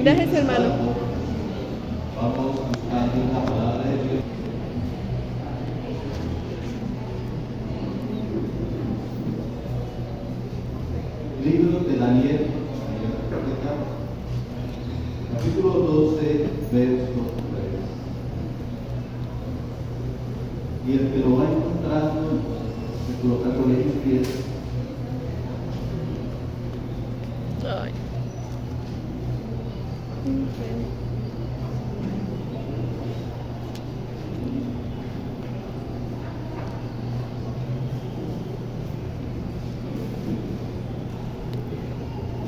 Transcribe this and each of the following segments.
Gracias, hermano. Vamos buscando la palabra de Dios. Libro de Daniel, capítulo 12, verso 3. Y el que lo va encontrando, se coloca con ellos pies. Ay.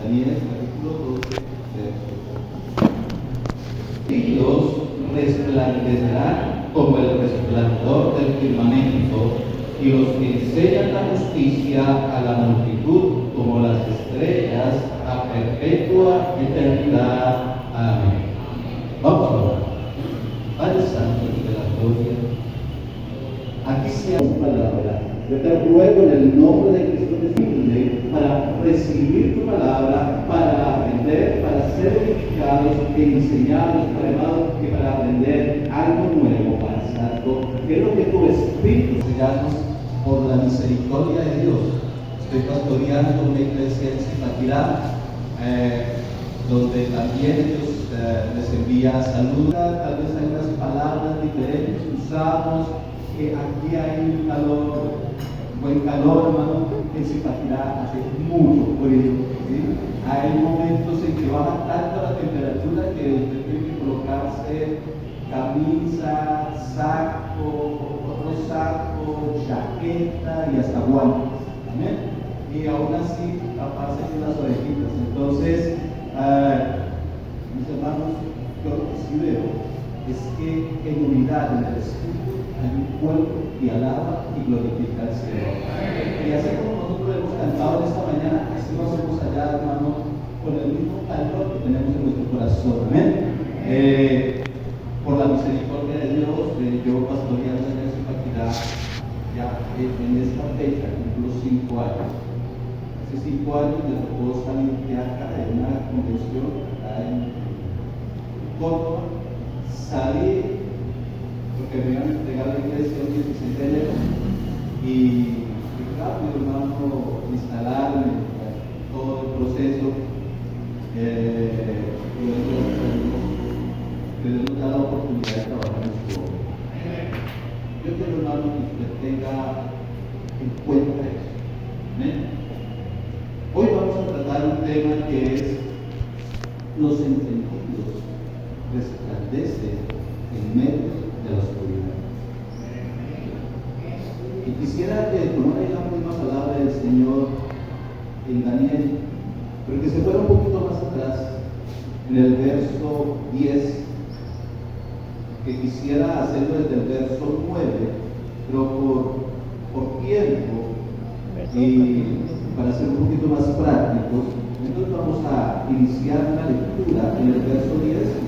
Daniel, capítulo 12, verso 3. Y los resplandecerán como el resplandor del firmamento, y los que enseñan la justicia a la multitud como las estrellas a perpetua eternidad. Amén. Vamos a orar. Padre Santo de la gloria, aquí sea tu palabra. Yo te ruego en el nombre de Cristo Jesús para recibir tu palabra, para aprender, para ser edificados, enseñados, hermanos, y para aprender algo nuevo, Padre Santo. Quiero que tu Espíritu seamos por la misericordia de Dios. Estoy pastoreando una iglesia en Zipaquirá, donde también ellos les envía salud. Tal vez hay unas palabras diferentes que usamos, que aquí hay un calor, buen calor, hermano. En Zipaquirá hace mucho frío, ¿sí? Hay momentos en que baja tanto la temperatura que usted tiene que colocarse camisa, saco, otro saco, chaqueta y hasta guantes. Amén. Y aún así taparse con las orejitas. Entonces, mis hermanos, yo lo que sí veo es que en unidad en el Espíritu hay un cuerpo que alaba y glorifica al Señor. Y así como nosotros hemos cantado en esta mañana, así lo hacemos allá, hermano, con el mismo calor que tenemos en nuestro corazón. Amén. Por la misericordia de Dios, yo pastoreando en esta Zipaquirá, ya en esta fecha, cumplo 5 años. Hace 5 años me tocó salir de acá de una convención acá en Córdoba. Salí porque me iban a entregar la iglesia el 16 de enero y rápido, hermano, instalarme, todo el proceso. Que Dios nos da la oportunidad de trabajar en su obra. Yo quiero, hermano, que usted tenga en cuenta eso. ¿Amén? Hoy vamos a tratar un tema que es los entendidos resplandecen en medio de la oscuridad. Y quisiera que tomara la última palabra del Señor en Daniel, pero que se fuera un poquito más atrás, en el verso 10, que quisiera hacerlo desde el verso 9, pero por tiempo y para ser un poquito más prácticos, entonces vamos a iniciar la lectura en el verso 10.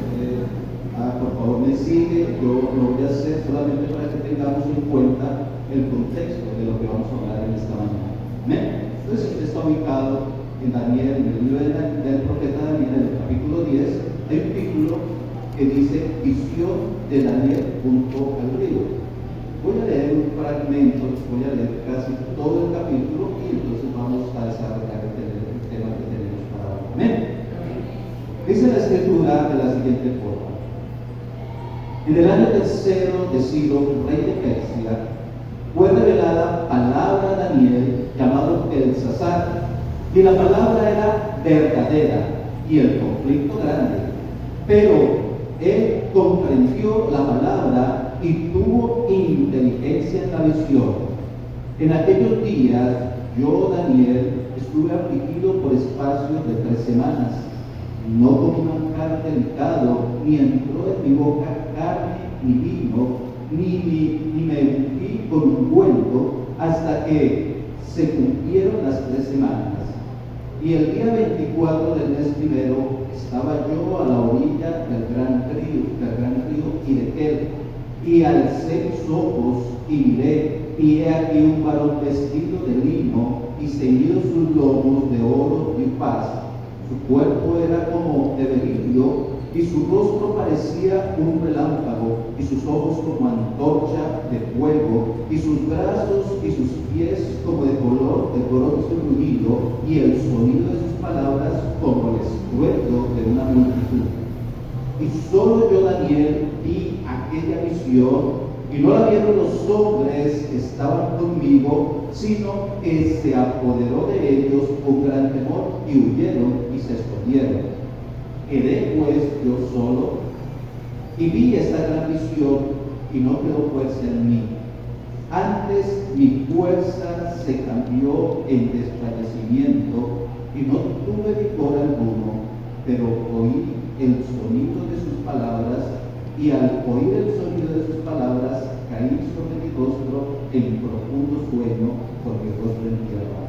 Por favor me sigue, yo lo voy a hacer solamente para que tengamos en cuenta el contexto de lo que vamos a hablar en esta mañana. ¿Amén? Entonces, usted está ubicado en Daniel, en el libro del profeta Daniel, en el capítulo 10, hay un título que dice Visión de Daniel junto al río. Voy a leer un fragmento, voy a leer casi todo el capítulo y entonces vamos a desarrollar el tema que tenemos para hoy. ¿Amén? Dice la escritura de la siguiente forma: en el año tercero de Ciro, rey de Persia, fue revelada palabra a Daniel, llamado Belsasar, y la palabra era verdadera y el conflicto grande. Pero él comprendió la palabra y tuvo inteligencia en la visión. En aquellos días, yo, Daniel, estuve afligido por espacio de 3 semanas. No comí manjar delicado, ni entró en mi boca carne ni vino, ni me ungí con ungüento, hasta que se cumplieron las 3 semanas. Y el día 24 del mes primero estaba yo a la orilla del gran río Hiddekel, y alcé mis ojos y miré, y he aquí un varón vestido de lino y ceñidos sus lomos de oro y paz. Su cuerpo era como de berilio y su rostro parecía un relámpago, y sus ojos como antorcha de fuego, y sus brazos y sus pies como de color de bronce bruñido, y el sonido de sus palabras como el estruendo de una multitud. Y solo yo, Daniel, vi aquella visión, y no la vieron los hombres que estaban conmigo, sino que se apoderó de ellos un gran temor, y huyeron y se escondieron. Quedé pues yo solo, y vi esta gran visión, y no quedó fuerza en mí. Antes mi fuerza se cambió en desfallecimiento, y no tuve vigor alguno, pero oí el sonido de sus palabras, y al oír el sonido de sus palabras, caí sobre mi rostro en profundo sueño, con mi rostro en tierra.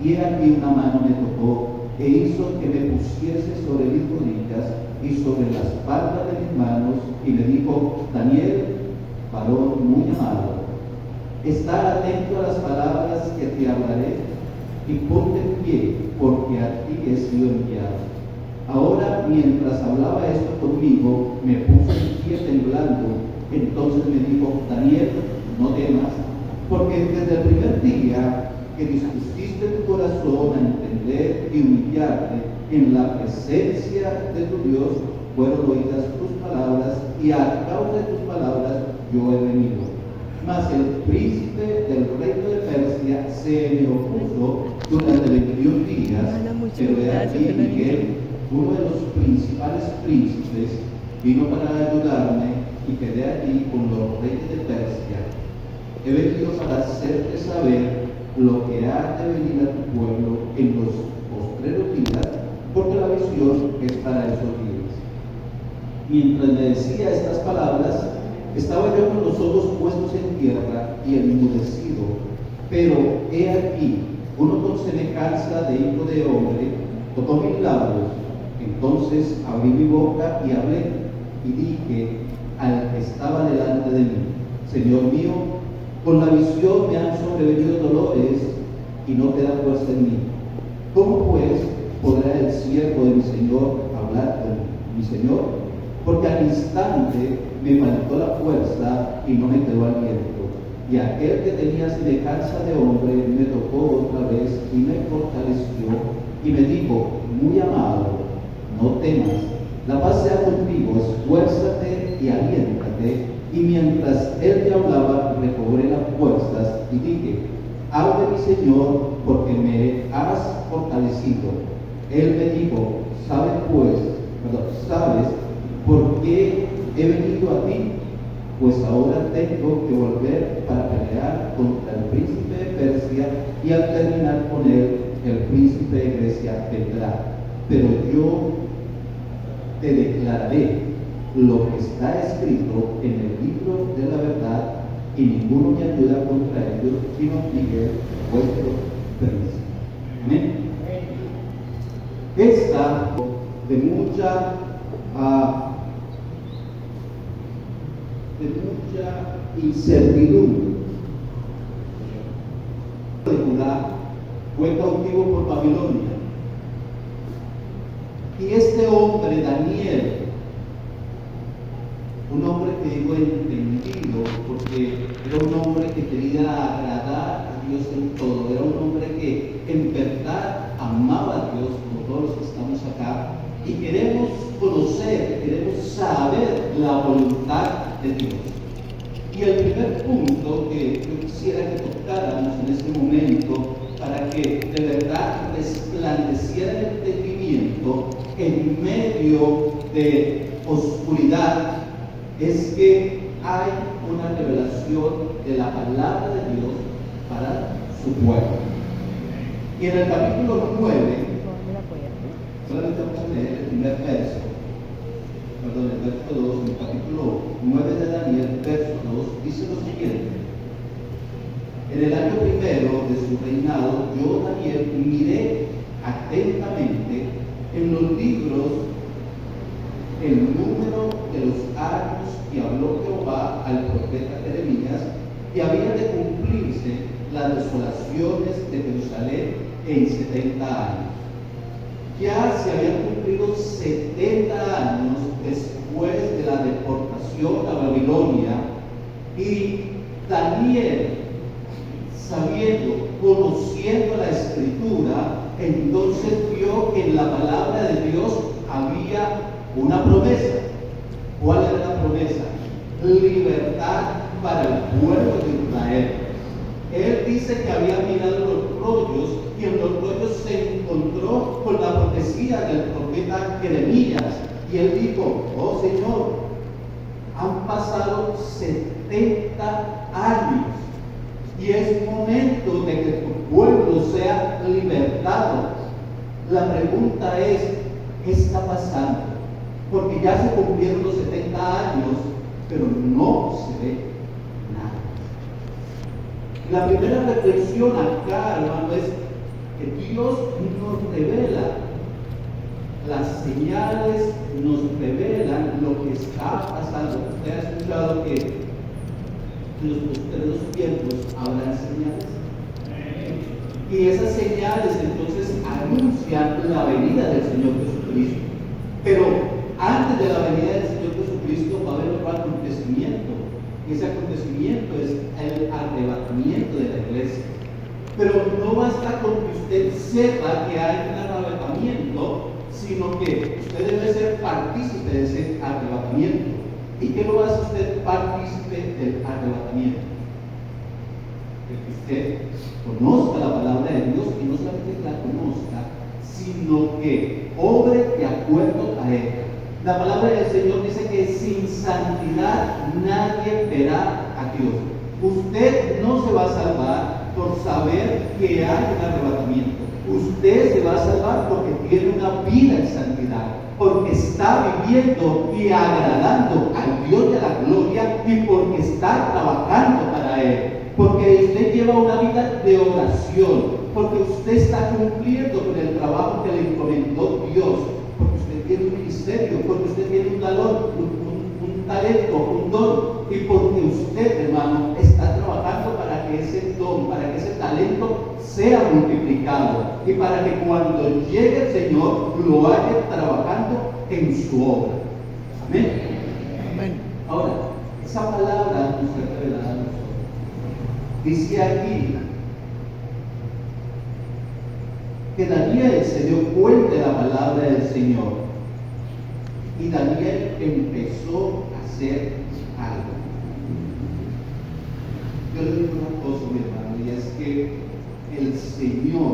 Y aquí una mano me tocó, e hizo que me pusiese sobre mis rodillas y sobre las palmas de mis manos, y me dijo: Daniel, varón muy amado, está atento a las palabras que te hablaré, y ponte en pie, porque a ti he sido enviado. Ahora, mientras hablaba esto conmigo, me puse en pie temblando. Entonces me dijo: Daniel, no temas, porque desde el primer día que dispusiste tu corazón a entender y humillarte en la presencia de tu Dios, fueron oídas tus palabras, y a causa de tus palabras yo he venido. Mas el príncipe del reino de Persia se me opuso durante 21 días, pero he aquí Miguel, uno de los principales príncipes, vino para ayudarme, y quedé aquí con los reyes de Persia. He venido para hacerte saber lo que ha de venir a tu pueblo en los postreros días, porque la visión es para esos días. Mientras me decía estas palabras, estaba yo con los ojos puestos en tierra y enmudecido, pero he aquí, uno con semejanza de hijo de hombre tocó mis labios. Entonces abrí mi boca y hablé, y dije al que estaba delante de mí: Señor mío, con la visión me han sobrevenido dolores, y no queda fuerza en mí. ¿Cómo pues podrá el siervo de mi Señor hablar con mi Señor? Porque al instante me faltó la fuerza y no me quedó aliento. Y aquel que tenía semejanza de hombre me tocó otra vez y me fortaleció, y me dijo: muy amado, no temas, la paz sea contigo, esfuérzate y aliéntate. Y mientras él me hablaba, recobré las fuerzas y dije: hable mi Señor, porque me has fortalecido. Él me dijo: ¿sabes por qué he venido a ti? Pues ahora tengo que volver para pelear contra el príncipe de Persia, y al terminar con él, el príncipe de Grecia vendrá. Pero yo te declararé lo que está escrito en el libro de la verdad, y ninguno me ayuda contra ellos, sino Miguel, vuestro príncipe. Amén. Esta de mucha incertidumbre de Judá fue cautivo por Babilonia, y este hombre Daniel, un hombre que digo entendido, porque era un hombre que quería agradar a Dios en todo, era un hombre que en verdad amaba a Dios, como todos los que estamos acá, y queremos conocer, queremos saber la voluntad de Dios. Y el primer punto que yo quisiera que tocáramos en este momento, para que de verdad resplandeciera el entendimiento en medio de oscuridad, es que hay una revelación de la palabra de Dios para su pueblo. Y en el capítulo 9, solamente vamos a leer el primer verso, el verso 2, en el capítulo 9 de Daniel, verso 2, dice lo siguiente: en el año primero de su reinado, yo, Daniel, miré atentamente en los libros el número de los años que habló Jehová al profeta Jeremías, que había de cumplirse las desolaciones de Jerusalén en 70 años. Ya se habían cumplido 70 años de Y Daniel, sabiendo, conociendo la Escritura, entonces vio que en la palabra de Dios había una promesa. ¿Cuál era la promesa? Libertad para el pueblo de Israel. Él dice que había mirado los rollos y en los rollos se encontró con la profecía del profeta Jeremías. Y él dijo: oh Señor, han pasado 70 años y es momento de que tu pueblo sea libertado. La pregunta es: ¿qué está pasando? Porque ya se cumplieron los 70 años, pero no se ve nada. La primera reflexión acá, hermano, es que Dios nos revela las señales, nos revelan lo que está pasando. Usted ha escuchado que en los postreros tiempos habrá señales. Y esas señales entonces anuncian la venida del Señor Jesucristo. Pero antes de la venida del Señor Jesucristo va a haber otro acontecimiento. Y ese acontecimiento es el arrebatamiento de la iglesia. Pero no basta con que usted sepa que hay un arrebatamiento, sino que usted debe ser partícipe de ese arrebatamiento. ¿Y qué lo hace usted partícipe del arrebatamiento? Que usted conozca la palabra de Dios y no solamente que la conozca, sino que obre de acuerdo a ella. La palabra del Señor dice que sin santidad nadie verá a Dios. Usted no se va a salvar por saber que hay un arrebatamiento. Usted se va a salvar porque tiene una vida en santidad, porque está viviendo y agradando al Dios de la gloria y porque está trabajando para Él, porque usted lleva una vida de oración, porque usted está cumpliendo con el trabajo que le encomendó Dios, porque usted tiene un ministerio, porque usted tiene un talento, un don, y porque usted, hermano, está trabajando para que ese don, para que ese talento sea multiplicado y para que cuando llegue el Señor lo haya trabajando en su obra. Amén. Amén. Ahora, esa palabra nos fue revelada a nosotros. Dice aquí que Daniel se dio cuenta de la palabra del Señor y Daniel empezó a hacer algo. Yo le digo una cosa, mi hermano, y es que el Señor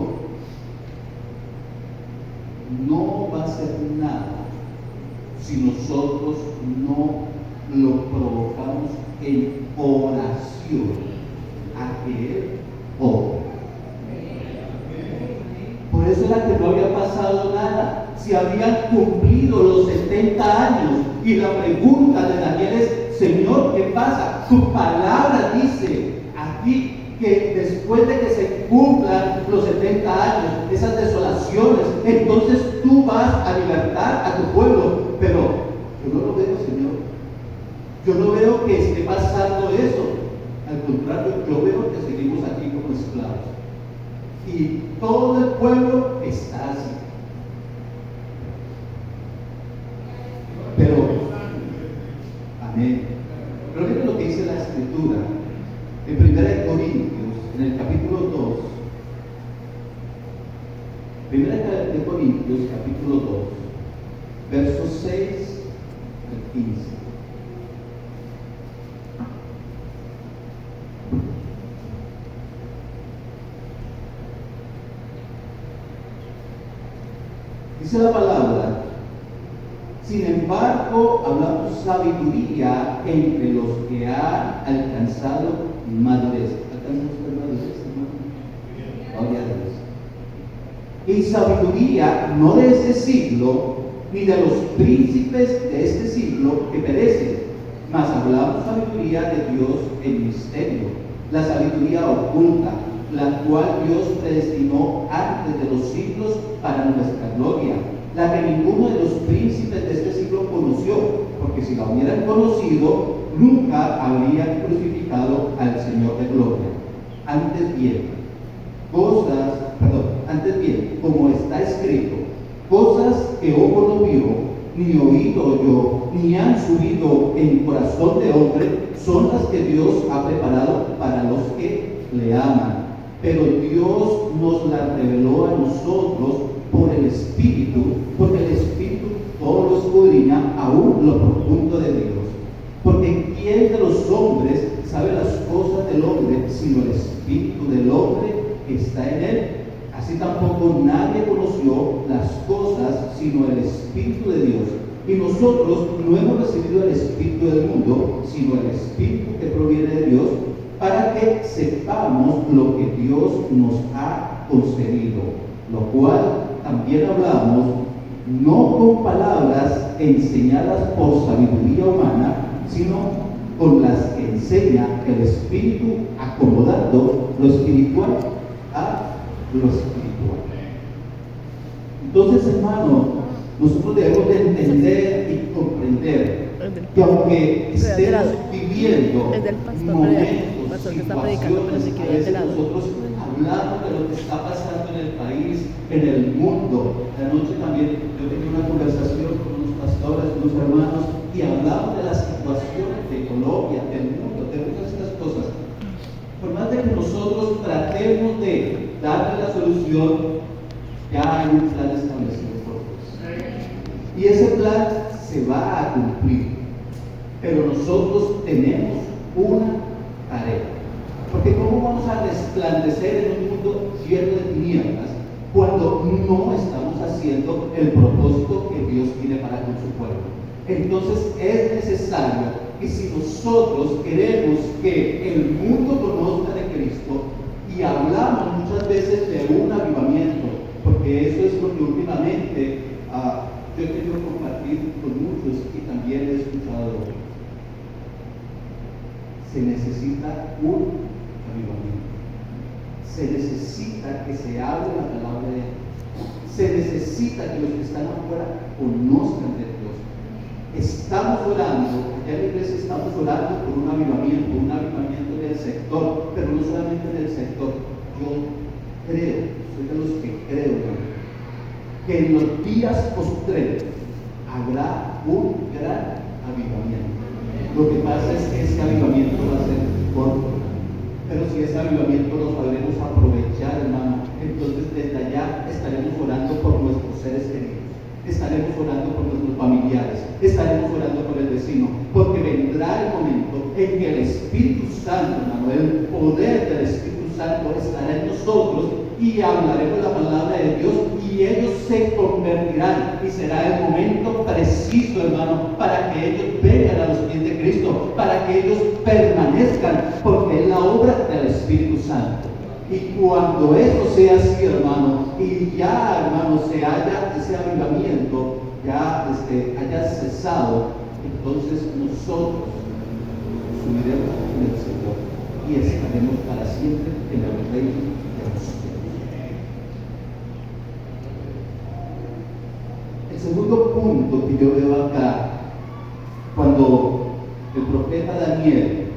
no va a hacer nada si nosotros no lo provocamos en oración a que Él obre. Por eso era que no había pasado nada. Se habían cumplido los 70 años y la pregunta de Daniel es: Señor, ¿qué pasa? Tu palabra dice aquí que después de que se cumplan los 70 años, esas desolaciones, entonces tú vas a libertar a tu pueblo. Pero yo no lo veo, Señor. Yo no veo que esté pasando eso. Al contrario, yo veo que seguimos aquí como esclavos. Y todo el pueblo está así. Pero, amén. Pero miren lo que dice la Escritura en 1 Corintios, en el capítulo 2. 1 Corintios, capítulo 2, versos 6 al 15. Dice la palabra: sin embargo, hablamos sabiduría entre los que han alcanzado madurez. ¿Alcanzamos madurez, hermano? Gloria a Dios. Y sabiduría no de este siglo, ni de los príncipes de este siglo que perecen, mas hablamos sabiduría de Dios en misterio, la sabiduría oculta, la cual Dios predestinó antes de los siglos para nuestra gloria, la que ninguno de los príncipes de este siglo conoció, porque si la hubieran conocido, nunca habrían crucificado al Señor de gloria. Antes bien, como está escrito, cosas que ojo no vio, ni oído yo, ni han subido en corazón de hombre, son las que Dios ha preparado para los que le aman. Pero Dios nos las reveló a nosotros por el Espíritu, porque el Espíritu todo lo escudriña, aún lo profundo de Dios. Porque ¿quién de los hombres sabe las cosas del hombre, sino el Espíritu del hombre que está en él? Así tampoco nadie conoció las cosas, sino el Espíritu de Dios. Y nosotros no hemos recibido el Espíritu del mundo, sino el Espíritu que proviene de Dios, para que sepamos lo que Dios nos ha concedido, lo cual también hablamos, no con palabras enseñadas por sabiduría humana, sino con las que enseña el Espíritu, acomodando lo espiritual a lo espiritual. Entonces, hermano, nosotros debemos de entender y comprender que aunque estemos viviendo momentos, situaciones, a veces nosotros hablamos de lo que está pasando en el país, en el mundo. La noche también yo tenía una conversación con unos pastores, unos hermanos, y hablamos de las situaciones de Colombia, del mundo, de muchas de estas cosas. Por más de que nosotros tratemos de darle la solución, ya hay un plan establecido por Dios. Y ese plan se va a cumplir. Pero nosotros tenemos una tarea. Porque ¿cómo vamos a resplandecer en un mundo lleno de tinieblas cuando no estamos haciendo el propósito que Dios tiene para con su pueblo? Entonces es necesario que si nosotros queremos que el mundo conozca de Cristo, y hablamos muchas veces de un avivamiento, porque eso es lo que últimamente yo he querido compartir con muchos y también he escuchado. Se necesita un avivamiento. Se necesita que se hable la palabra de Dios. Se necesita que los que están afuera conozcan de Dios. Estamos orando, allá en la iglesia estamos orando por un avivamiento en el sector, pero no solamente en el sector. Yo creo, soy de los que creo, que en los días postreros habrá un gran avivamiento. Lo que pasa es que ese avivamiento va a ser corto, pero si ese avivamiento lo sabremos aprovechar, hermano, entonces desde allá estaremos orando por nuestros seres queridos, estaremos orando por nuestros familiares, estaremos orando por el vecino, porque vendrá el momento en que el Espíritu Santo, hermano, el poder del Espíritu Santo estará en nosotros y hablaremos la palabra de Dios y ellos se convertirán y será el momento preciso, hermano, para que ellos vengan a los pies de Cristo, para que ellos permanezcan, porque es la obra del Espíritu Santo. Y cuando eso sea así, hermano, y ya, hermano, se haya ese avivamiento, ya haya cesado, entonces nosotros subiremos en el Señor y estaremos para siempre en el reino de los cielos. El segundo punto que yo veo acá, cuando el profeta Daniel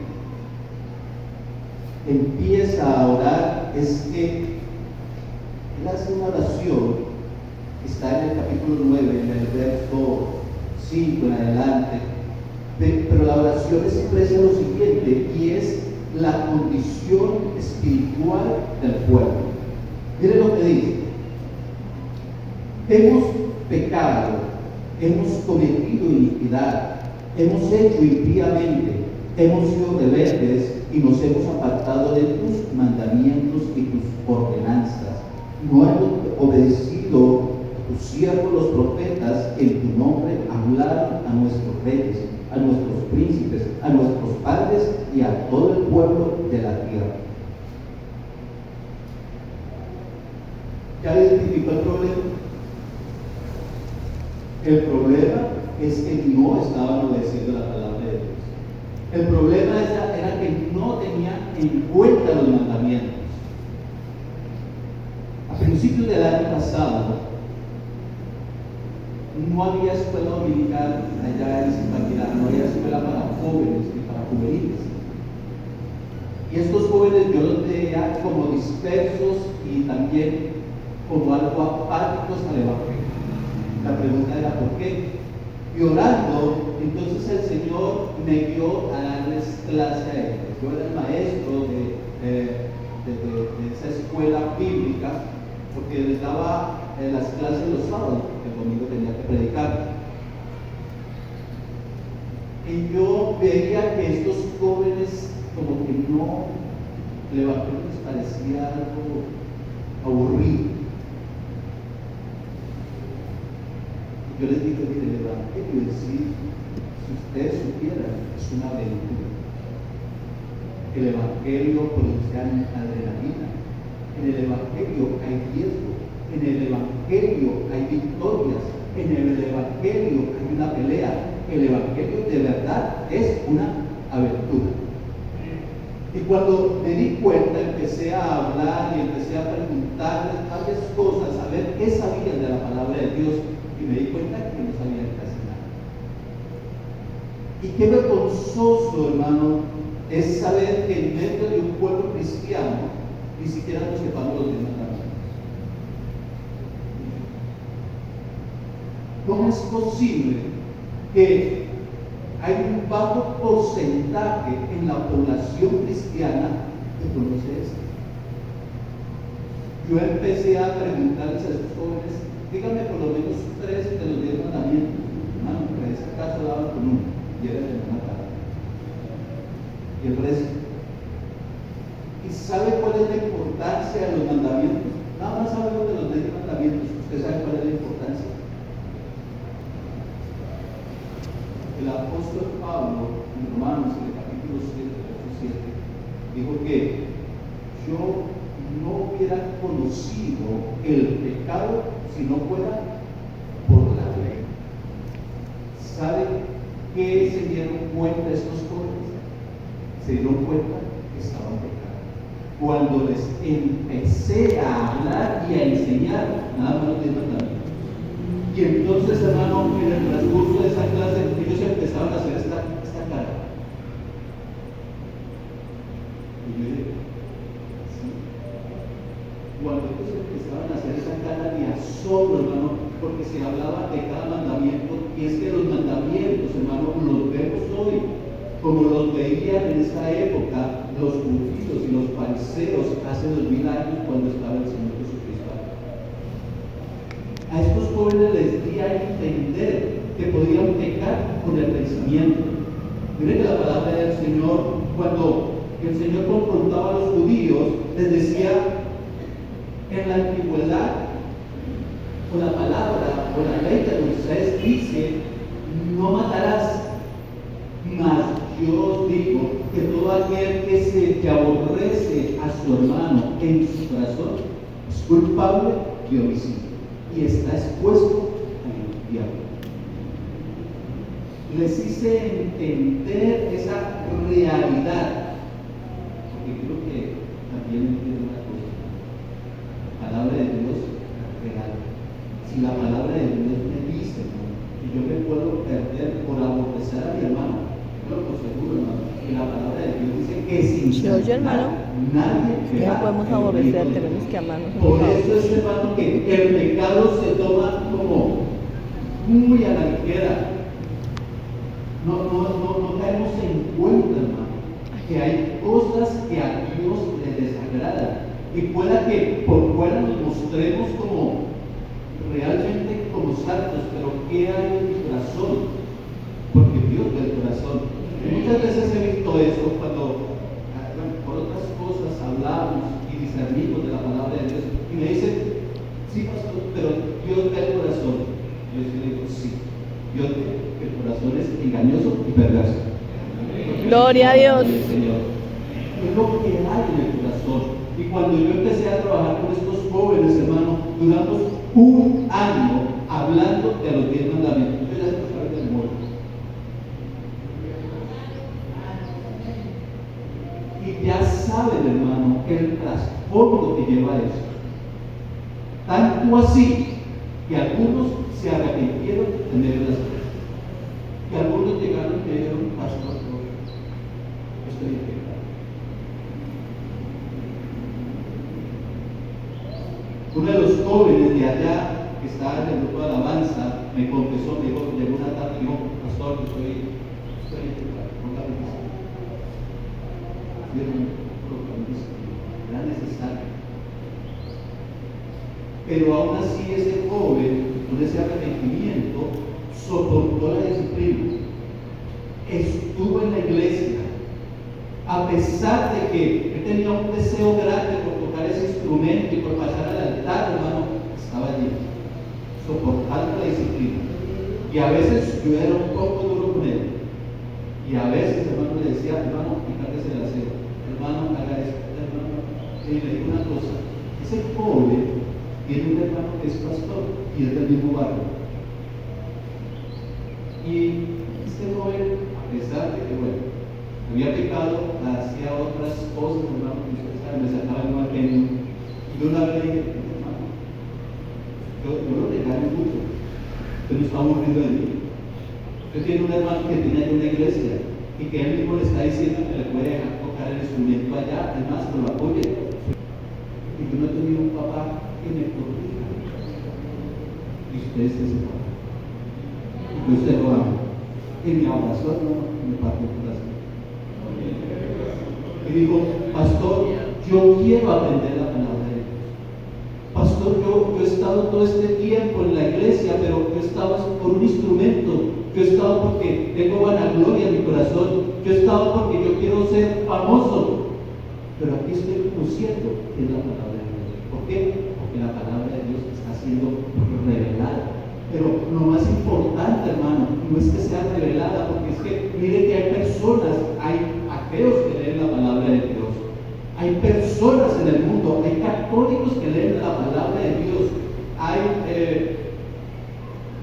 empieza a orar, es que él hace una oración, está en el capítulo 9, en el verso 5 en adelante, pero la oración expresa lo siguiente, y es la condición espiritual del pueblo. Miren lo que dice: hemos pecado, hemos cometido iniquidad, hemos hecho impíamente, hemos sido rebeldes y nos hemos apartado de tus mandamientos y tus ordenanzas. No hemos obedecido a tus siervos los profetas que en tu nombre hablaron a nuestros reyes, a nuestros príncipes, a nuestros padres y a todo el pueblo de la tierra. ¿Ya identificó el problema? El problema es que no estaban obedeciendo la palabra de Dios. El problema era que no tenían en cuenta los mandamientos. A principios del año pasado, no había escuela dominical allá en Zipaquirá, no había escuela para jóvenes ni para juveniles. Y estos jóvenes yo los veía como dispersos y también como algo apáticos al evangelio. La pregunta era ¿por qué? y orando, entonces el Señor me dio a darles clase a ellos. Yo era el maestro de esa escuela bíblica, porque les daba las clases los sábados, porque el domingo tenía que predicar. Y yo veía que estos jóvenes, como que no, el evangelio les parecía algo aburrido. Yo les dije, mire, el evangelio en sí, si ustedes supieran, es una aventura. El evangelio produce adrenalina. En el evangelio hay riesgo. En el evangelio hay victorias. En el evangelio hay una pelea. El evangelio de verdad es una aventura. Y cuando me di cuenta, empecé a hablar y empecé a preguntarles varias cosas, a ver qué sabían de la palabra de Dios, y me di cuenta que no sabían casi nada. Y qué vergonzoso, hermano, es saber que en medio de un pueblo cristiano ni siquiera nos sepamos los 10 mandamientos. ¿Cómo es posible que hay un bajo porcentaje en la población cristiana que conoce esto? Yo empecé a preguntarles a estos jóvenes, díganme por lo menos 3 de los 10 mandamientos. Hermano, en ese caso daban con uno, y era de una tarde. Y el resto. ¿Y sabe cuál es la importancia de los mandamientos? Nada más sabemos de los 10 mandamientos. ¿Usted sabe cuál es la importancia? El apóstol Pablo, en Romanos, en el capítulo 7, verso 7, dijo que yo no hubiera conocido el pecado si no fuera por la ley. ¿Sabe qué se dieron cuenta estos jóvenes? Se dieron cuenta que estaban pecando. Cuando les empecé a hablar y a enseñar, nada más los 10 mandamientos. Y entonces, hermano, en el transcurso de esa clase, ellos empezaron a hacer esta cara. Y yo dije, sí. Cuando ellos empezaron a hacer esa cara de asombro, hermano, porque se hablaba de cada mandamiento, y es que los mandamientos, hermano, los vemos hoy, como los veían en esa época los judíos y los fariseos hace 2000 años cuando estaba el Señor Jesucristo. A estos jóvenes les di a entender que podían pecar con el pensamiento. Miren que la palabra del Señor, cuando el Señor confrontaba a los judíos, les decía, en la antigüedad, o la palabra, o la ley de Moisés dice, no matarás, mas yo os digo que todo aquel que aborrece a su hermano en su corazón es culpable de homicidio y está expuesto al infierno. Les hice entender esa realidad, porque creo que también entiendo una cosa: la palabra de Dios es real. Si la palabra de Dios me dice, ¿no?, que yo me puedo perder por aborrecer a mi hermano, yo por seguro, hermano, que la palabra de Dios dice que sin hermano, nadie ya no podemos aborrecer, tenemos que amarnos. por eso es, hermano, que el pecado se toma como muy a la ligera. No caemos en cuenta, hermano, que hay cosas que a Dios le desagradan. Y pueda que por fuera nos mostremos como realmente como santos, pero ¿qué hay en mi corazón? Porque Dios ve el corazón. Y muchas veces he visto eso cuando por otras cosas hablamos y discernimos de la palabra de Dios y me dicen, sí, pastor, pero Dios ve el corazón. Yo les digo, sí, Dios ve que el corazón es engañoso y perverso. Gloria a Dios. Señor, es lo que hay en el corazón. Y cuando yo empecé a trabajar con estos jóvenes, hermano, duramos un año hablando de los 10 mandamientos. Yo ya se los sabía de memoria. Y ya saben, hermano, el trasfondo que lleva eso. Tanto así que algunos se arrepintieron en medio de las cosas. Que algunos llegaron y me dijeron, pastor, estoy en pecado. Uno de los jóvenes de allá, que estaba en el grupo de alabanza, me confesó, me dijo, llegó una tarde y dijo, estoy con la bendición. Era necesario. Pero aún así ese joven, con ese arrepentimiento, soportó la disciplina. Estuvo en la iglesia. A pesar de que él tenía un deseo grande por tocar ese instrumento y por pasar al altar, hermano, estaba allí, soportando la disciplina. Y a veces yo era un poco duro con él. Y a veces, hermano, le decía, hermano, quítese el aseo, hermano, haga esto, hermano. Y le digo una cosa, ese joven tiene un hermano que es pastor y es del mismo barrio. Y este joven, a pesar de que, bueno, había pecado, hacía otras cosas, hermano, que usted sabe, me sacaba el mal genio. Y yo una vez le dije, hermano, yo lo regaño mucho, usted no está aburrido de mí. Usted tiene un hermano que tiene allá una iglesia y que él mismo le está diciendo que le puede dejar tocar el instrumento allá, además que lo apoye. Y yo no he tenido un papá que me corrija. Y usted es ese papá. Y que usted lo ama. Y mi abrazó, no, me partió el corazón. Y dijo, pastor, yo quiero aprender la palabra de Dios. Pastor, yo he estado todo este tiempo en la iglesia, pero yo he estado por un instrumento. Yo he estado porque tengo vanagloria en mi corazón. Yo he estado porque yo quiero ser famoso. Pero aquí estoy conociendo que es la palabra de Dios. ¿Por qué? Porque la palabra de Dios está siendo revelada. Pero lo más importante, hermano, no es que sea revelada, porque es que, mire que hay personas, hay ateos que leen la palabra de Dios. Hay personas en el mundo, hay católicos que leen la palabra de Dios. Hay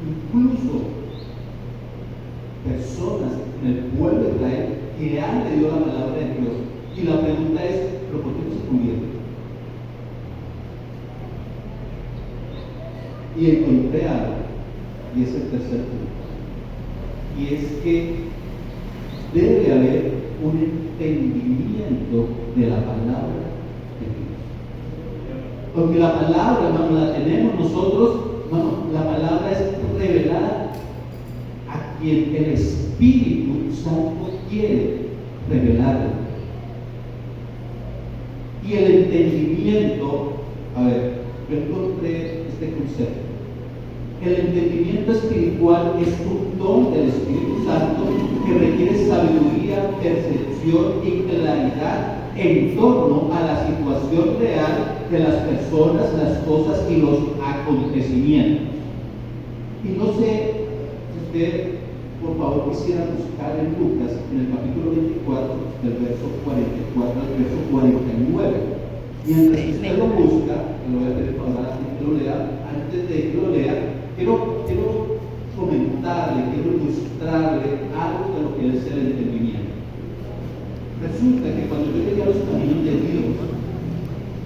incluso personas en el pueblo de Israel que han leído la palabra de Dios. Y la pregunta es, ¿pero por qué no se convierten? Y encontré algo, y es el tercer punto. Y es que debe haber un entendimiento de la palabra de Dios. Porque la palabra, hermano, la tenemos nosotros, hermano, la palabra es revelada a quien el Espíritu Santo quiere revelarla. Y el entendimiento, a ver, yo encontré este concepto. El entendimiento espiritual es un don del Espíritu Santo que requiere sabiduría, percepción y claridad en torno a la situación real de las personas, las cosas y los acontecimientos. Y no sé si usted, por favor, quisiera buscar en Lucas, en el capítulo 24, del verso 44 al verso 49. Mientras que usted lo busca, que lo voy a pedir para que lo lea, antes de que lo lea, quiero comentarle, quiero ilustrarle algo de lo que es el entendimiento. Resulta que cuando yo llegué a los caminos de Dios,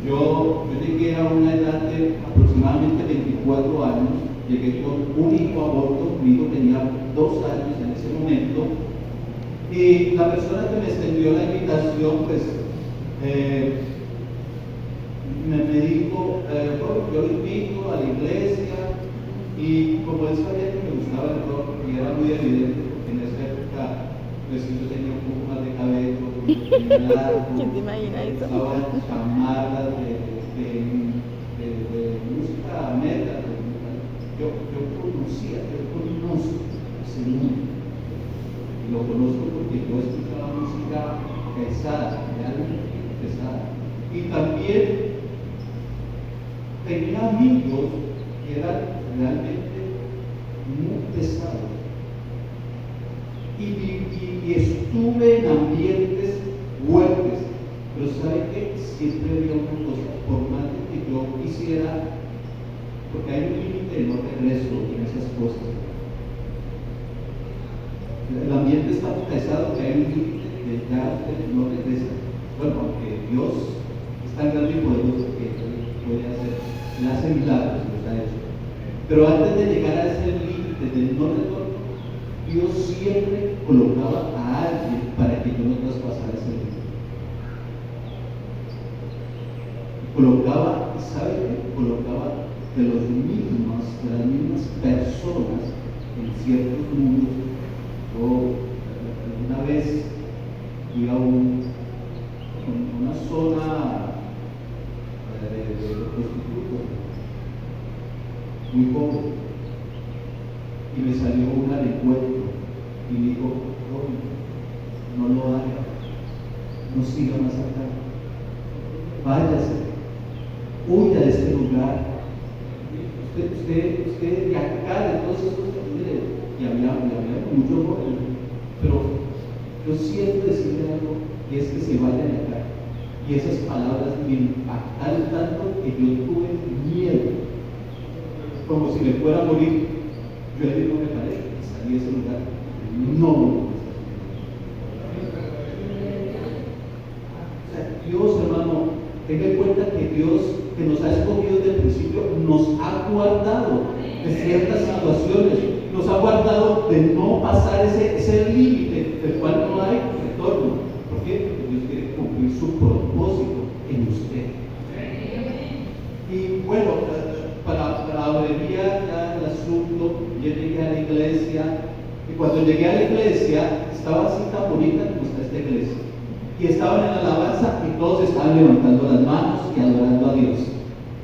yo llegué a una edad de aproximadamente 24 años, llegué con un hijo aborto, mi hijo tenía 2 años en ese momento, y la persona que me extendió la invitación, pues, me dijo, yo lo invito a la iglesia, y como él sabía que me gustaba el rock, y era muy evidente, porque en esa época, pues yo tenía un poco más de cabello, tenía largo, ¿Quién se imagina eso? usaba chamarras de música metal, yo conozco ese mundo, y lo conozco porque yo escuchaba música pesada, realmente pesada, y también tenía amigos que eran realmente muy pesados. Y estuve en ambientes fuertes, pero ¿sabe qué? Siempre había una cosa, por más de que yo quisiera, porque hay un límite de no regreso en esas cosas. El ambiente está pesado, que hay un límite de ya usted no regresa. Bueno, aunque Dios es tan grande y poderoso que puede hacer, él hace milagros, lo está hecho. Pero antes de llegar a ese límite del no retorno, Dios siempre colocaba a alguien para que yo no traspasara ese límite. Colocaba, ¿sabe qué? Colocaba de las mismas personas en ciertos mundos. Yo de cuento y dijo, no lo haga, no siga más acá, váyase, huya de este lugar. Usted de acá, de todos estos caminos, y había mucho joven, pero yo siento decirle algo, y es que se vaya de acá. Y esas palabras me impactaron tanto que yo tuve miedo, como si le fuera a morir. Yo allí no me paré, salí de ese lugar, no. Dios, hermano, tenga en cuenta que Dios, que nos ha escogido desde el principio, nos ha guardado de ciertas situaciones, nos ha guardado de no pasar ese límite del cual no hay retorno. ¿Por qué? Porque Dios quiere cumplir su propósito en usted. Y bueno, para abreviar ya el asunto, yo llegué a la iglesia, y cuando llegué a la iglesia, estaba así tan bonita como está esta iglesia. Y estaban en la alabanza y todos estaban levantando las manos y adorando a Dios.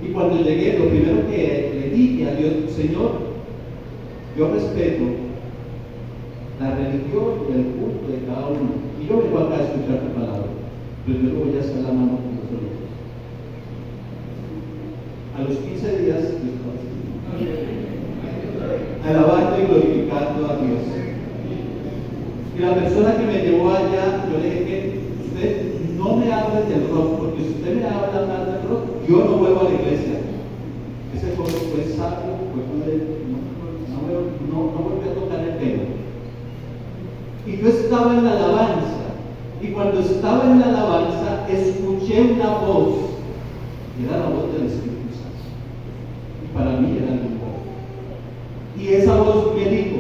Y cuando llegué, lo primero que le dije a Dios, Señor, yo respeto la religión y el culto de cada uno. Y yo vengo acá a escuchar tu palabra, pero yo no voy a hacer la mano con vosotros. A los 15 días, alabando y glorificando a Dios. Y la persona que me llevó allá, yo le dije, usted no me hable del rock, porque si usted me habla más del rock, yo no vuelvo a la iglesia. Ese joven fue sabio, no volvió a tocar el tema. Y yo estaba en la alabanza, y cuando estaba en la alabanza, escuché una voz, y era la voz del Espíritu Santo. Y para mí era mi voz. Y esa voz me dijo,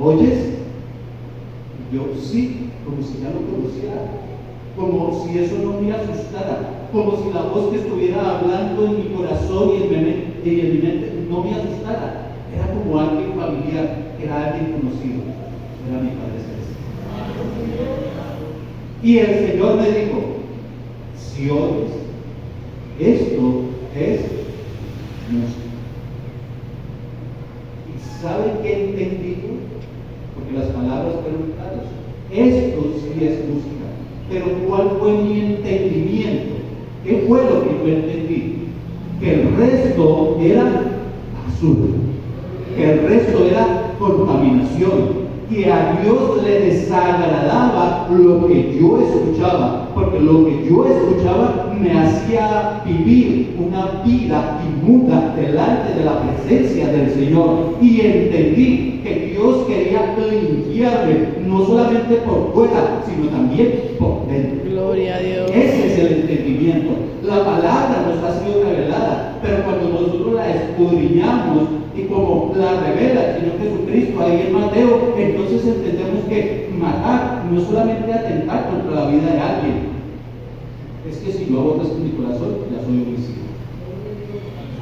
¿oyes? Yo sí, como si ya lo conociera, como si eso no me asustara, como si la voz que estuviera hablando en mi corazón y en mi mente no me asustara. Era como alguien familiar, era alguien conocido, era mi Padre Celestial. Y el Señor me dijo, si oyes, esto es música. ¿Y saben qué entendí? Porque las palabras fueron claras. Esto sí es música. Pero ¿cuál fue mi entendimiento? ¿Qué fue lo que yo entendí? Que el resto era basura, que el resto era contaminación, que a Dios le desagradaba lo que yo escuchaba, porque lo que yo escuchaba me hacía vivir una vida inmunda delante de la presencia del Señor. Y entendí que Dios quería limpiarme, no solamente por fuera, sino también por dentro. Gloria a Dios. Ese es el entendimiento. La palabra nos ha sido revelada, pero cuando nosotros la escudriñamos y como la revela el Señor Jesucristo ahí en Mateo, entonces entendemos que matar no es solamente atentar contra la vida de alguien. Es que si yo aborrezco en mi corazón, ya soy homicida.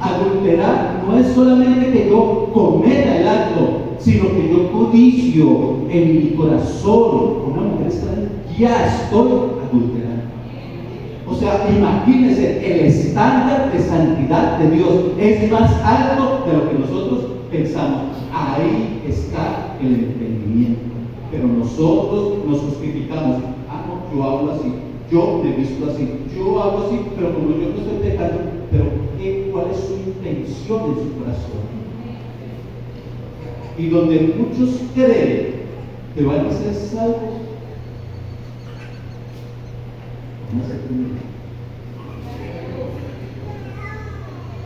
Adulterar no es solamente que yo cometa el acto, sino que yo codicio en mi corazón. Una mujer está ahí, ya estoy adulterando. O sea, imagínense, el estándar de santidad de Dios es más alto de lo que nosotros pensamos. Ahí está el entendimiento. Pero nosotros nos justificamos. Ah, no, yo hablo así, yo me visto así, yo hago así, pero como yo no estoy pecando, pero ¿cuál es su intención en su corazón? Y donde muchos creen que van a ser salvos, van a ser primeros.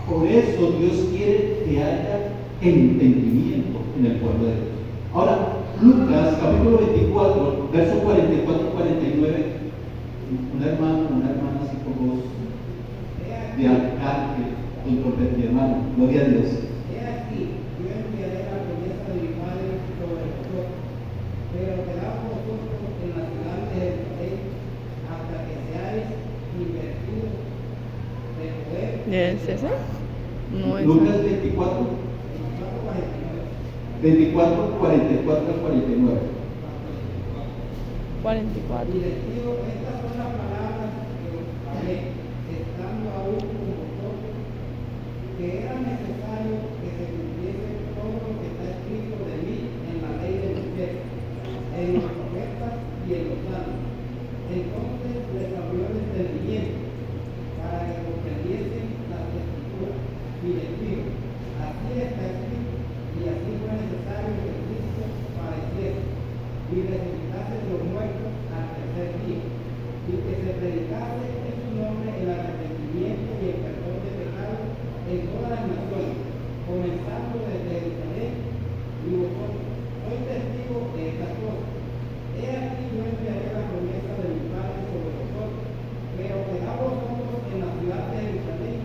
Por eso Dios quiere que haya entendimiento en el pueblo de Dios. Ahora, Lucas capítulo 24, verso 44-49, una hermana así como de arcángel, con mi hermano, gloria a Dios. ¿Es ese? No es. Lucas 24, 44 al 49. 44. Y les digo, estas son las palabras que os hablé, estando aún con vosotros, que era necesario que se cumpliese todo lo que está escrito de mí en la Entonces les abrió el entendimiento para que comprendiesen las escrituras y les dijo, así está escrito, y así fue necesario que Cristo padeciese y resucitase de los muertos al tercer día, y que se predicase en su nombre el arrepentimiento y el perdón de pecados en todas las naciones, comenzando desde Jerusalén, y vosotros sois testigos de estas cosas. He aquí yo enviaré la promesa de mi Padre sobre vosotros, pero quedad vosotros en la ciudad de Jerusalén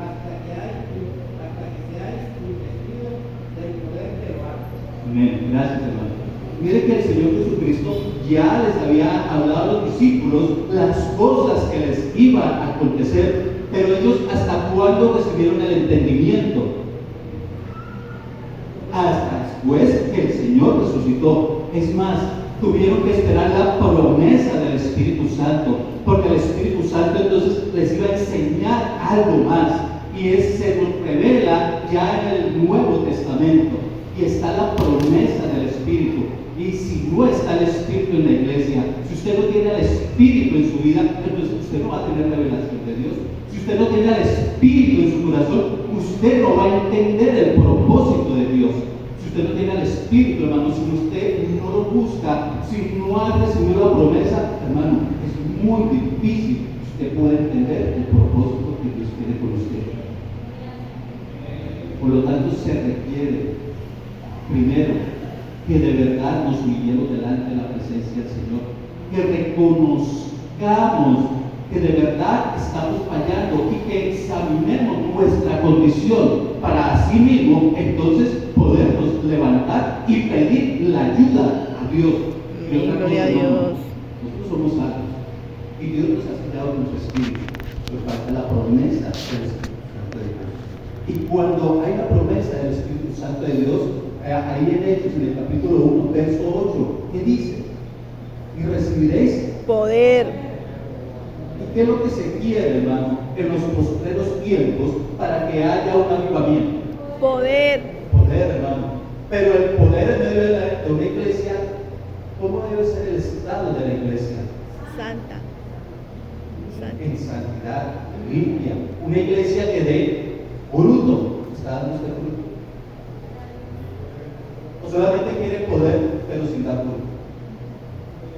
hasta que seáis investidos del poder de lo alto. Amén. Gracias, hermano. Mire que el Señor Jesucristo ya les había hablado a los discípulos las cosas que les iban a acontecer, pero ellos hasta cuándo recibieron el entendimiento. Hasta después que el Señor resucitó. Es más, tuvieron que esperar la promesa del Espíritu Santo, porque el Espíritu Santo entonces les iba a enseñar algo más, y se nos revela ya en el Nuevo Testamento, y está la promesa del Espíritu. Y si no está el Espíritu en la iglesia, si usted no tiene al Espíritu en su vida, entonces usted no va a tener revelación de Dios. Si usted no tiene al Espíritu en su corazón, usted no va a entender el propósito de Dios. Si usted no tiene al Espíritu, hermano, si usted no lo busca, si no ha recibido la promesa, hermano, es muy difícil que usted pueda entender el propósito que Dios tiene con usted. Por lo tanto, se requiere, primero, que de verdad nos humillemos delante de la presencia del Señor, que reconozcamos que de verdad estamos fallando y que examinemos nuestra condición para así mismo entonces podernos levantar y pedir la ayuda a Dios. Y otra Gloria a cosa, hermano, Dios. nosotros somos salvos y Dios nos ha sellado con su Espíritu, pero falta la promesa del Espíritu Santo de Dios. Y cuando hay la promesa del Espíritu Santo de Dios, ahí en Hechos, en el capítulo 1, verso 8, ¿qué dice? Y recibiréis Poder. ¿Y qué es lo que se quiere, hermano, en los postreros tiempos para que haya un avivamiento? Poder. Poder, hermano. Pero el poder en medio de una iglesia, ¿cómo debe ser el estado de la iglesia? Santa. En santidad, limpia. Una iglesia que dé fruto. ¿Está dando usted fruto? O solamente quiere poder, pero sin dar fruto.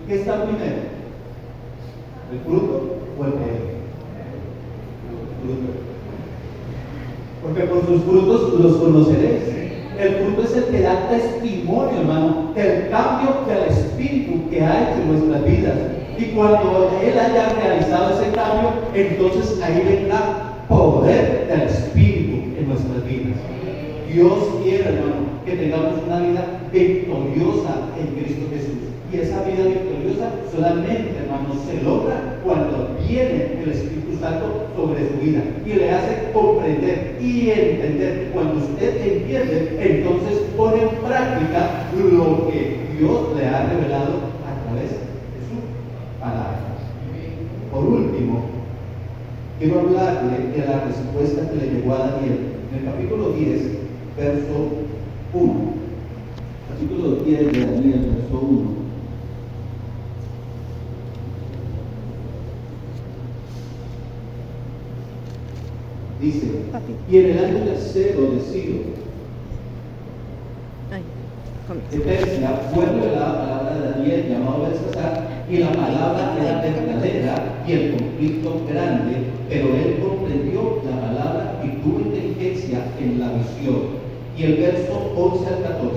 ¿Qué está primero? ¿El fruto o el poder? El fruto. Porque por sus frutos los conoceréis. El fruto es el que da testimonio, hermano, del cambio del Espíritu que ha hecho en nuestras vidas. Y cuando Él haya realizado ese cambio, entonces ahí vendrá poder del Espíritu en nuestras vidas. Dios quiere, hermano, que tengamos una vida victoriosa en Cristo Jesús. Y esa vida victoriosa solamente, hermano, se logra cuando viene el Espíritu Santo sobre su vida y le hace comprender y entender. Cuando usted entiende, entonces pone en práctica lo que Dios le ha revelado a través de su palabra. Por último, quiero hablarle de la respuesta que le llegó a Daniel en el capítulo 10, verso 1. Capítulo 10 de Daniel, verso 1. Dice, y en el año tercero de Ciro, de Persia, fue revelada la palabra de Daniel, llamado Belsasar, y la palabra era verdadera y el conflicto grande, pero él comprendió la palabra y tuvo inteligencia en la visión. Y el verso 11 al 14,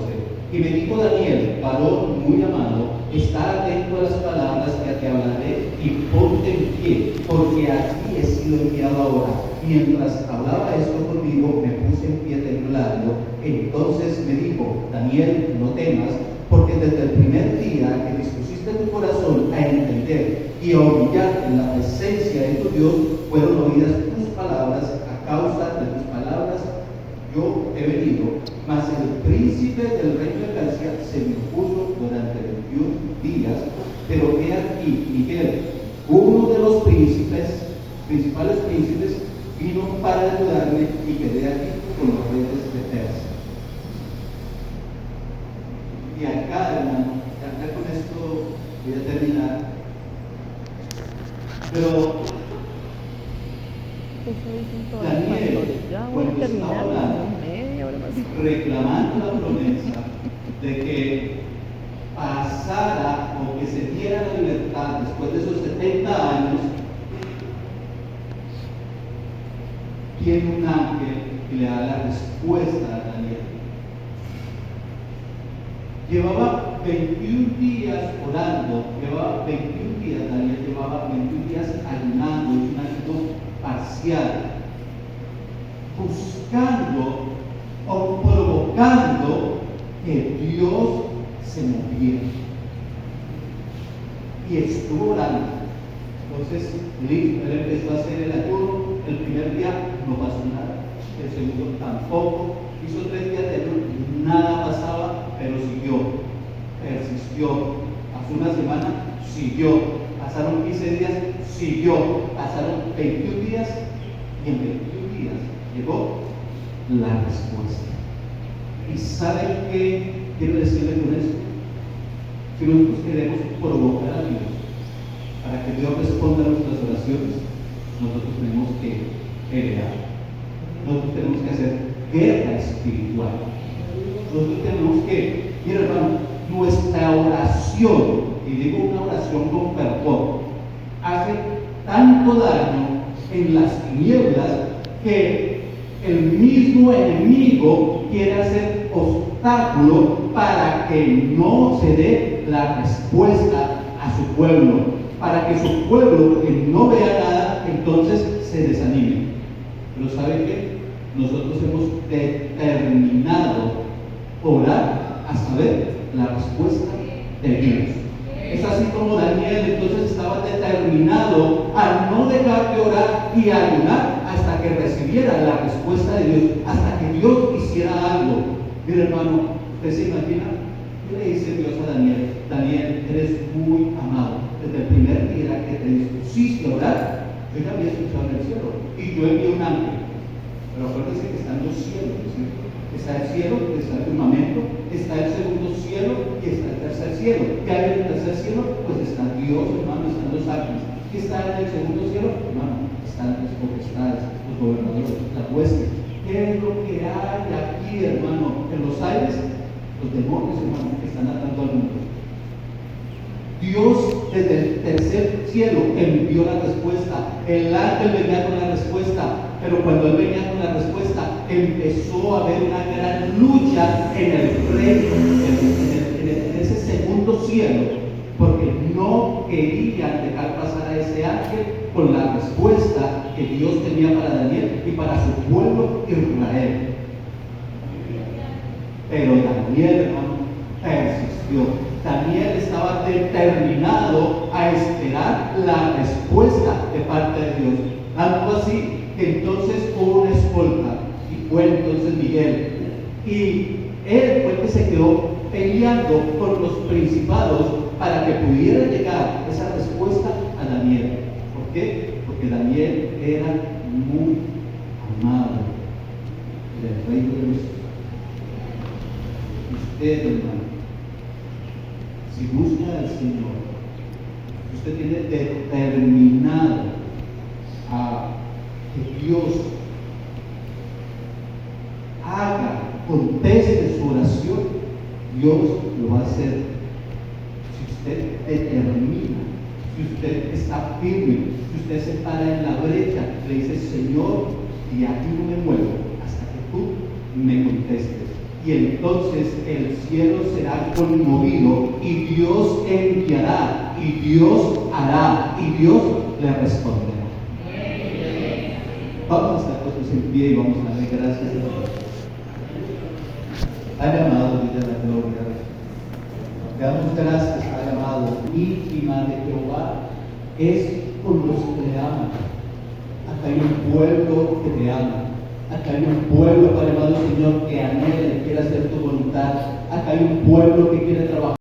y me dijo Daniel, varón muy amado, está atento a las palabras que te hablaré y ponte en pie, porque aquí he sido enviado ahora. Mientras hablaba esto conmigo, me puse en pie temblando. Entonces me dijo, Daniel, no temas, porque desde el primer día que dispusiste tu corazón a entender y a humillarte en la presencia de tu Dios, fueron oídas tus palabras. A causa de tus palabras yo he venido, mas el príncipe del reino de Persia se me opuso durante 21 días, pero he aquí, Miguel, uno de los principales príncipes, vino para ayudarme y quedé aquí con los reyes de Persia. Y acá, hermano, acá con esto voy a terminar. Pero Eso dicen todos los Daniel, pastores. Ya voy cuando a terminar estaba hablando, media hora más. reclamando la promesa de que pasara o que se diera la libertad después de esos 70 años, tiene un ángel que le da la respuesta a Daniel. Llevaba 21 días orando, llevaba 21 días, Daniel llevaba 21 días ayunando, un ayuno parcial, buscando o provocando que Dios se moviera. Y estuvo orando. Entonces, listo, él empezó a hacer el ayuno. El primer día no pasó nada, el segundo tampoco. Hizo 3 días de ayuno, nada pasaba, pero siguió, persistió. Pasó una semana, siguió. Pasaron 15 días, siguió. Pasaron 21 días y en 21 días llegó la respuesta. ¿Y saben qué quiero decirle con esto? Si nosotros queremos provocar a Dios para que Dios responda a nuestras oraciones, nosotros tenemos que pelear. Nosotros tenemos que hacer guerra espiritual. Nosotros tenemos que, mira hermano, nuestra oración, y digo una oración con fervor, hace tanto daño en las tinieblas que el mismo enemigo quiere hacer obstáculo para que no se dé la respuesta a su pueblo, para que su pueblo, que no vea nada, entonces se desanime. Pero ¿saben qué? Nosotros hemos determinado orar hasta ver la respuesta de Dios. Es así como Daniel entonces estaba determinado a no dejar de orar y ayunar hasta que recibiera la respuesta de Dios, hasta que Dios hiciera algo. Mira hermano, ¿usted se imagina? ¿Qué le dice Dios a Daniel? Daniel, eres muy amado. Desde el primer día que te dispusiste a orar, yo ya había escuchado en el cielo y yo envié un ángel. Pero acuérdense que están los cielos, ¿no es cierto? Está el cielo, está el firmamento, está el segundo cielo y está el tercer cielo. ¿Qué hay en el tercer cielo? Pues está Dios, hermano, están los ángeles. ¿Qué está en el segundo cielo? Hermano, están las potestades, los gobernadores, las huestes. ¿Qué es lo que hay aquí, hermano? En los aires, los demonios, hermano, que están atando al mundo. Dios desde el tercer cielo envió la respuesta. El ángel venía con la respuesta, pero cuando él venía con la respuesta, empezó a haber una gran lucha en el reino, en ese segundo cielo, porque no querían dejar pasar a ese ángel con la respuesta que Dios tenía para Daniel y para su pueblo Israel. Pero Daniel, hermano, persistió. Daniel estaba determinado a esperar la respuesta de parte de Dios. Tanto así que entonces hubo una escolta y fue entonces Miguel. Y él fue el que se quedó peleando por los principados para que pudiera llegar esa respuesta a Daniel. ¿Por qué? Porque Daniel era muy amado del Rey de Dios. Usted, hermano, si busca al Señor, usted tiene determinado a que Dios haga, conteste su oración, Dios lo va a hacer. Si usted determina, si usted está firme, si usted se para en la brecha, le dice, Señor, y aquí no me muevo hasta que tú me contestes. Y entonces el cielo será conmovido y Dios enviará y Dios hará y Dios le responderá. Vamos a estar todos en pie y vamos a darle gracias a Dios. Padre amado, Dios de la gloria, te damos gracias, Padre amado. Íntima de Jehová es con los que le aman. Acá hay un pueblo que te ama. Acá hay un pueblo, Padre amado Señor, que anhela y quiere hacer tu voluntad. Acá hay un pueblo que quiere trabajar